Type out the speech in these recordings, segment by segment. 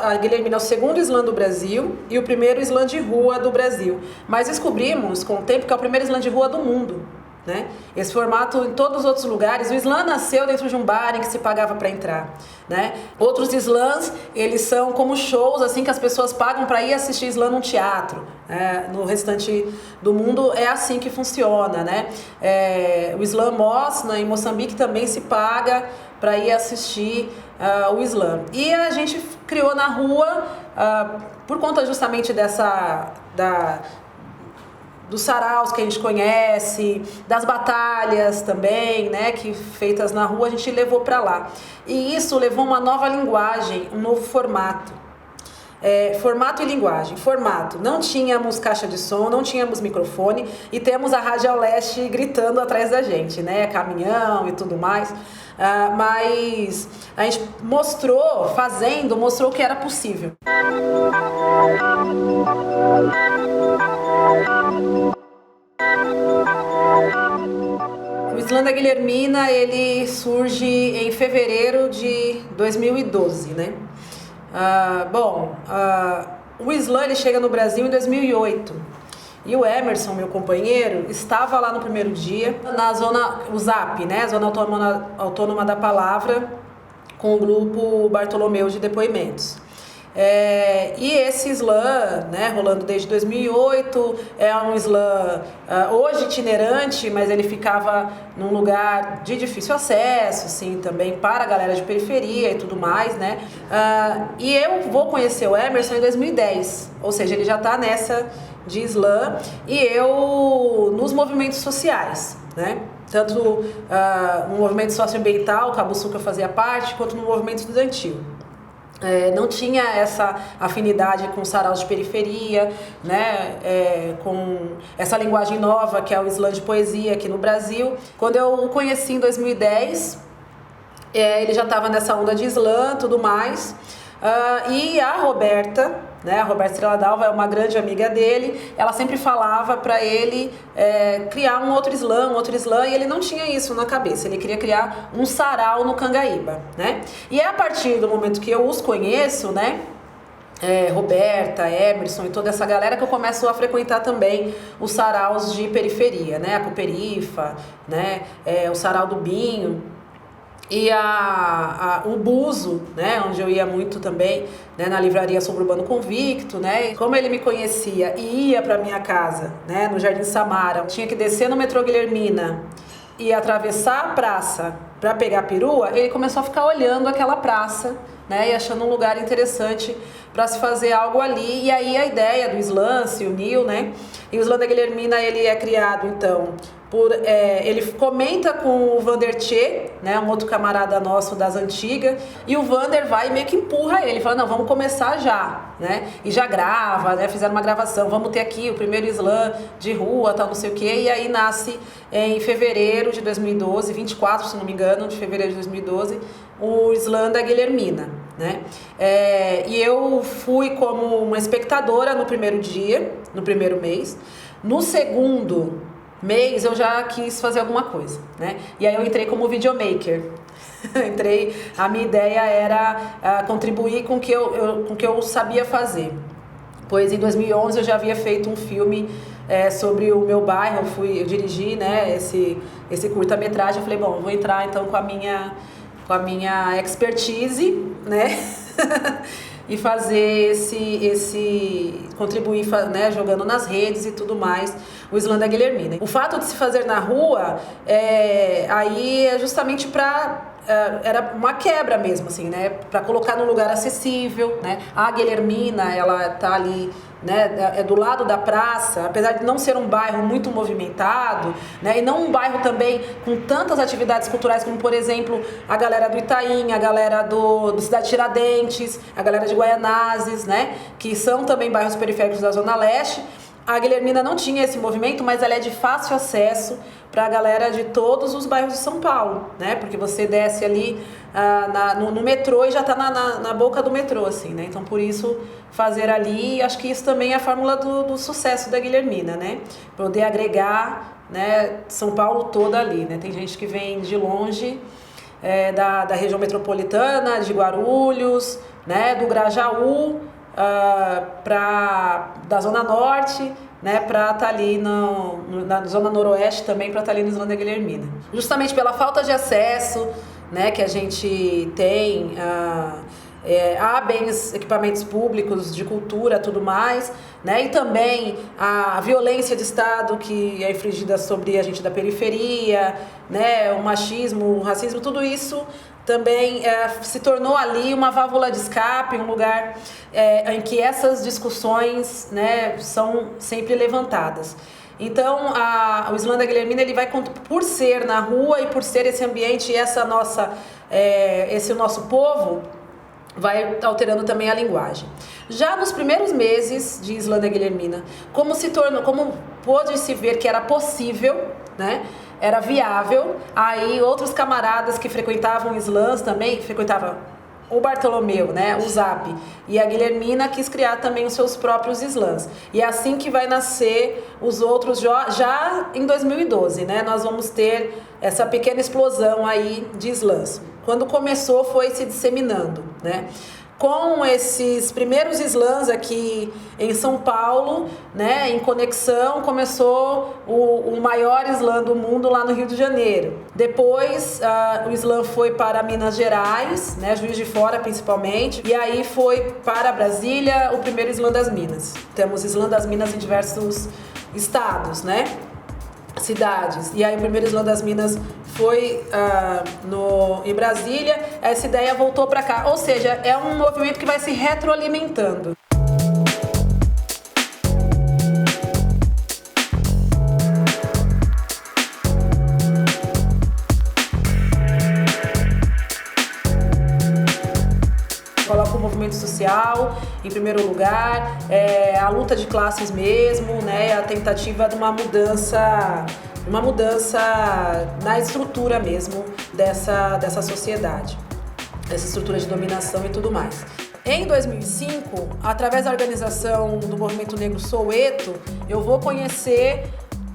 A Guilhermina é o segundo slam do Brasil e o primeiro slam de rua do Brasil. Mas descobrimos com o tempo que é o primeiro slam de rua do mundo, né? Esse formato em todos os outros lugares, o slam nasceu dentro de um bar em que se pagava para entrar, né? Outros slams, eles são como shows assim que as pessoas pagam para ir assistir slam num teatro. No restante do mundo é assim que funciona, né? O Slam Moss, em Moçambique, também se paga para ir assistir o slam. E a gente criou na rua, por conta justamente dos saraus que a gente conhece, das batalhas também, né, que feitas na rua, a gente levou para lá. E isso levou uma nova linguagem, um novo formato. Formato e linguagem. Formato, não tínhamos caixa de som, não tínhamos microfone e temos a Rádio Leste gritando atrás da gente, né, caminhão e tudo mais. Mas a gente mostrou que era possível. O Slam da Guilhermina, ele surge em fevereiro de 2012, né? O Slam ele chega no Brasil em 2008 e o Emerson, meu companheiro, estava lá no primeiro dia na zona USAP, né? Zona Autônoma da Palavra, com o grupo Bartolomeu de Depoimentos. E esse slam, né, rolando desde 2008, é um slam hoje itinerante, mas ele ficava num lugar de difícil acesso, assim, também para a galera de periferia e tudo mais, né? E eu vou conhecer o Emerson em 2010, ou seja, ele já está nessa de slam e eu nos movimentos sociais, né? Tanto no movimento socioambiental, que a Buçuca fazia parte, quanto no movimento estudantil. Não tinha essa afinidade com saraus de periferia, né, com essa linguagem nova que é o slam de poesia aqui no Brasil. Quando eu o conheci em 2010, ele já estava nessa onda de slam e tudo mais. E a Roberta, né, a Roberta Estrela d'Alva é uma grande amiga dele, ela sempre falava para ele criar um outro slam, e ele não tinha isso na cabeça, ele queria criar um sarau no Cangaíba, né? E é a partir do momento que eu os conheço, né, Roberta, Emerson e toda essa galera, que eu começo a frequentar também os saraus de periferia, né, a Cooperifa, né, o sarau do Binho. E o Buzo, né, onde eu ia muito também, né, na livraria Suburbano Convicto, né, e como ele me conhecia e ia para minha casa, né, no Jardim Samara, tinha que descer no metrô Guilhermina e atravessar a praça para pegar a perua, ele começou a ficar olhando aquela praça, né, e achando um lugar interessante para se fazer algo ali. E aí a ideia do slam se uniu, né, e o Slam da Guilhermina, ele é criado, então, ele comenta com o Vander Tchê, né, um outro camarada nosso das antigas, e o Vander vai e meio que empurra ele, fala, não, vamos começar já, né, e já grava, né, fizeram uma gravação, vamos ter aqui o primeiro slam de rua, tal, não sei o quê, e aí nasce em fevereiro de 2012, 24, se não me engano, de fevereiro de 2012, o Slam da Guilhermina, né, e eu fui como uma espectadora no primeiro dia, no primeiro mês. No segundo mês eu já quis fazer alguma coisa, né? E aí eu entrei como videomaker. A minha ideia era contribuir com o que eu sabia fazer. Pois em 2011 eu já havia feito um filme sobre o meu bairro, eu dirigi, né, esse curta-metragem. Eu falei, bom, eu vou entrar então com a minha expertise, né? E fazer contribuir, né, jogando nas redes e tudo mais, o Slam da Guilhermina. O fato de se fazer na rua, aí é justamente era uma quebra mesmo, assim, né, para colocar num lugar acessível, né, a Guilhermina, ela tá ali, né, é do lado da praça, apesar de não ser um bairro muito movimentado, né, e não um bairro também com tantas atividades culturais como, por exemplo, a galera do Itaim, a galera do Cidade Tiradentes, a galera de Guaianazes, né, que são também bairros periféricos da Zona Leste. A Guilhermina não tinha esse movimento, mas ela é de fácil acesso para a galera de todos os bairros de São Paulo, né? Porque você desce ali no metrô e já está na boca do metrô, assim, né? Então, por isso, fazer ali, acho que isso também é a fórmula do sucesso da Guilhermina, né? Poder agregar, né, São Paulo toda ali, né? Tem gente que vem de longe da região metropolitana, de Guarulhos, né, do Grajaú, da Zona Norte, né, para estar ali na Zona Noroeste também, para estar ali no Islândia Guilhermina. Justamente pela falta de acesso, né, que a gente tem a bens, equipamentos públicos, de cultura, tudo mais, né, e também a violência de Estado que é infligida sobre a gente da periferia, né, o machismo, o racismo, tudo isso também se tornou ali uma válvula de escape, um lugar em que essas discussões, né, são sempre levantadas. Então, o Islândia Guilhermina, ele vai, por ser na rua e por ser esse ambiente e esse nosso povo, vai alterando também a linguagem. Já nos primeiros meses de Islândia Guilhermina, como pôde-se ver que era possível, né? Era viável, aí outros camaradas que frequentavam slams também, frequentavam o Bartolomeu, né, o Zap, e a Guilhermina quis criar também os seus próprios slams. E é assim que vai nascer os outros, já em 2012, né, nós vamos ter essa pequena explosão aí de slams. Quando começou, foi se disseminando, né. Com esses primeiros slams aqui em São Paulo, né, em conexão, começou o maior slam do mundo lá no Rio de Janeiro. Depois, o slam foi para Minas Gerais, né, Juiz de Fora principalmente, e aí foi para Brasília o primeiro slam das Minas. Temos slam das Minas em diversos estados, né, cidades. E aí o primeiro slam das Minas foi em Brasília, essa ideia voltou para cá. Ou seja, é um movimento que vai se retroalimentando. Coloca o movimento social em primeiro lugar, a luta de classes mesmo, né, a tentativa de uma mudança na estrutura mesmo dessa sociedade, dessa estrutura de dominação e tudo mais. Em 2005, através da organização do Movimento Negro Soweto, eu vou conhecer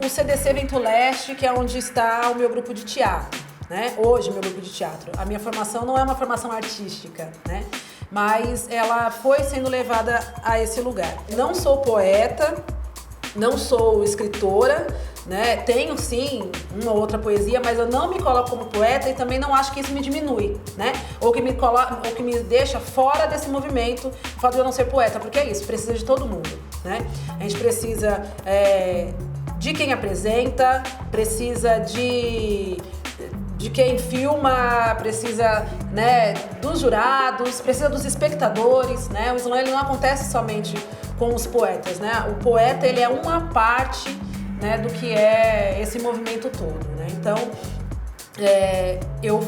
o CDC Vento Leste, que é onde está o meu grupo de teatro, né? Hoje, meu grupo de teatro. A minha formação não é uma formação artística, né? Mas ela foi sendo levada a esse lugar. Não sou poeta, não sou escritora, né? Tenho sim uma ou outra poesia, mas eu não me coloco como poeta e também não acho que isso me diminui, né? Ou que me deixa fora desse movimento, o fato de eu não ser poeta, porque é isso, precisa de todo mundo, né? A gente precisa de quem apresenta, precisa de quem filma, precisa, né, dos jurados, precisa dos espectadores, né? O slam, ele não acontece somente com os poetas, né? O poeta, ele é uma parte, né, do que é esse movimento todo, né? Então, eu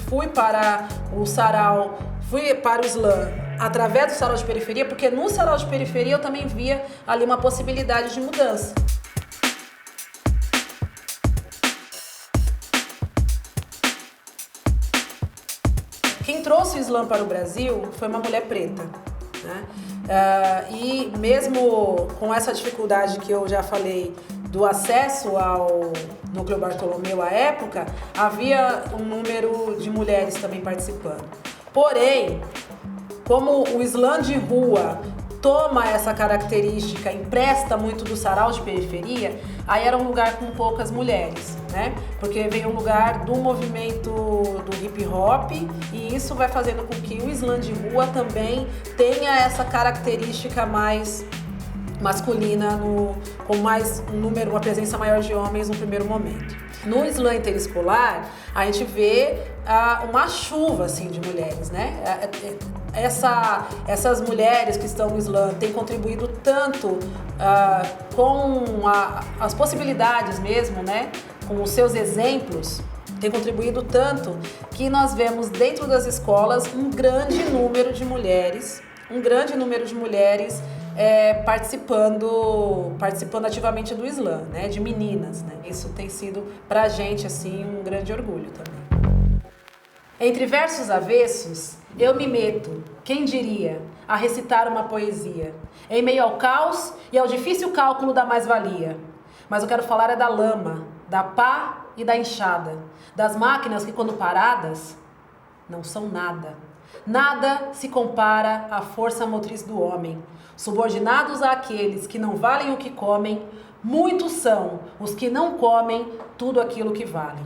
fui para o sarau, fui para o slam através do sarau de periferia, porque no sarau de periferia eu também via ali uma possibilidade de mudança. Quem trouxe o slam para o Brasil foi uma mulher preta, né? E mesmo com essa dificuldade que eu já falei do acesso ao Núcleo Bartolomeu à época, havia um número de mulheres também participando. Porém, como o slam de rua toma essa característica, empresta muito do sarau de periferia, aí era um lugar com poucas mulheres, né? Porque veio um lugar do movimento do hip hop e isso vai fazendo com que o slam de rua também tenha essa característica mais masculina, com mais um número, uma presença maior de homens no primeiro momento. No slam interescolar, a gente vê uma chuva assim, de mulheres, né? Essas mulheres que estão no slam têm contribuído tanto com as possibilidades mesmo, né? Com os seus exemplos, têm contribuído tanto que nós vemos dentro das escolas um grande número de mulheres participando ativamente do slam, né? De meninas, né? Isso tem sido pra gente assim um grande orgulho também. Entre versos avessos, eu me meto, quem diria, a recitar uma poesia, em meio ao caos e ao difícil cálculo da mais-valia. Mas eu quero falar da lama, da pá e da enxada, das máquinas que, quando paradas, não são nada. Nada se compara à força motriz do homem. Subordinados àqueles que não valem o que comem, muitos são os que não comem tudo aquilo que valem.